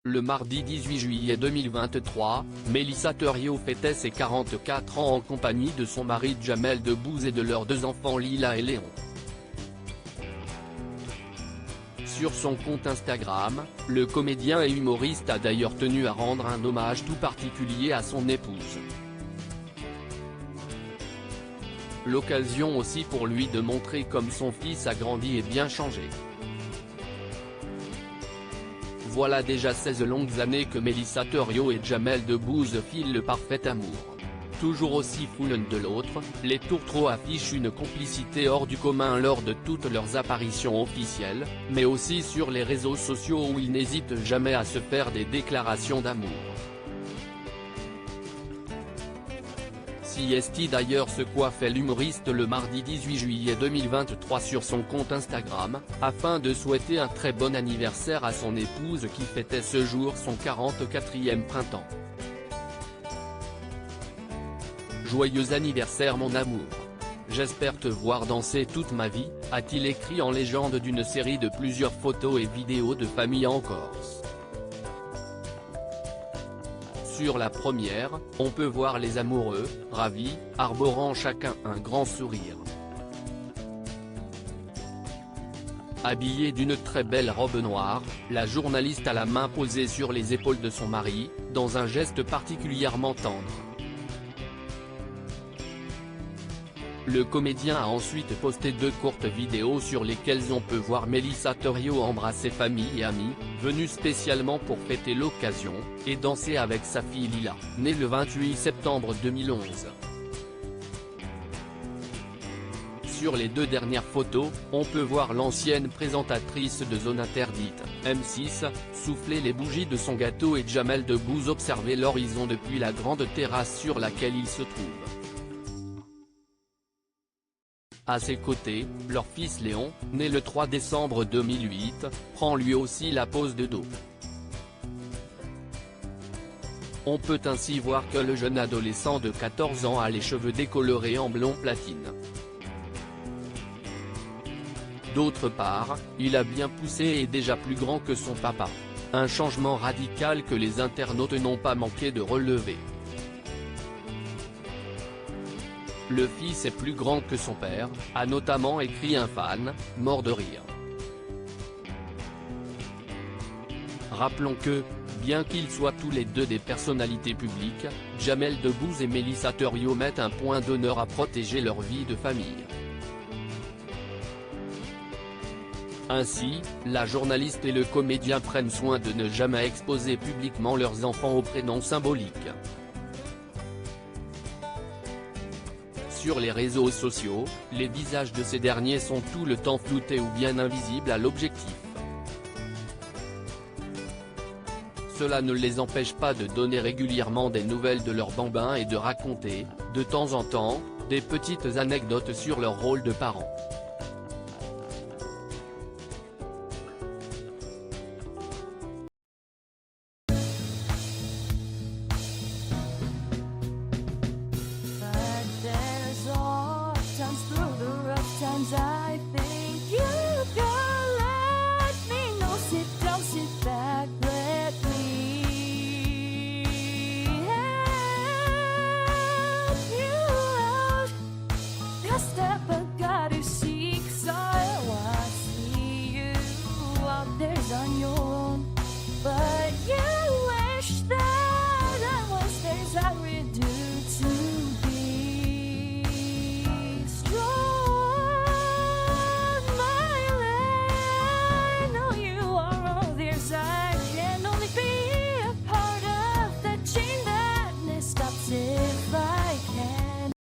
Le mardi 18 juillet 2023, Mélissa Thériault fêtait ses 44 ans en compagnie de son mari Jamel Debbouze et de leurs deux enfants Lila et Léon. Sur son compte Instagram, le comédien et humoriste a d'ailleurs tenu à rendre un hommage tout particulier à son épouse. L'occasion aussi pour lui de montrer comme son fils a grandi et bien changé. Voilà déjà 16 longues années que Mélissa Thériault et Jamel Debbouze filent le parfait amour. Toujours aussi fous l'un de l'autre, les tourtereaux affichent une complicité hors du commun lors de toutes leurs apparitions officielles, mais aussi sur les réseaux sociaux où ils n'hésitent jamais à se faire des déclarations d'amour. Si est d'ailleurs ce qu'a fait l'humoriste le mardi 18 juillet 2023 sur son compte Instagram, afin de souhaiter un très bon anniversaire à son épouse qui fêtait ce jour son 44e printemps. Joyeux anniversaire mon amour. J'espère te voir danser toute ma vie, a-t-il écrit en légende d'une série de plusieurs photos et vidéos de famille en Corse. Sur la première, on peut voir les amoureux, ravis, arborant chacun un grand sourire. Habillée d'une très belle robe noire, la journaliste a la main posée sur les épaules de son mari, dans un geste particulièrement tendre. Le comédien a ensuite posté deux courtes vidéos sur lesquelles on peut voir Mélissa Thériault embrasser famille et amis, venus spécialement pour fêter l'occasion, et danser avec sa fille Lila, née le 28 septembre 2011. Sur les deux dernières photos, on peut voir l'ancienne présentatrice de Zone Interdite, M6, souffler les bougies de son gâteau et Jamel Debbouze observer l'horizon depuis la grande terrasse sur laquelle il se trouve. À ses côtés, leur fils Léon, né le 3 décembre 2008, prend lui aussi la pose de dos. On peut ainsi voir que le jeune adolescent de 14 ans a les cheveux décolorés en blond platine. D'autre part, il a bien poussé et est déjà plus grand que son papa. Un changement radical que les internautes n'ont pas manqué de relever. Le fils est plus grand que son père, a notamment écrit un fan, mort de rire. Rappelons que, bien qu'ils soient tous les deux des personnalités publiques, Jamel Debbouze et Mélissa Thériault mettent un point d'honneur à protéger leur vie de famille. Ainsi, la journaliste et le comédien prennent soin de ne jamais exposer publiquement leurs enfants au prénom symbolique. Sur les réseaux sociaux, les visages de ces derniers sont tout le temps floutés ou bien invisibles à l'objectif. Cela ne les empêche pas de donner régulièrement des nouvelles de leurs bambins et de raconter, de temps en temps, des petites anecdotes sur leur rôle de parents. Times through the rough times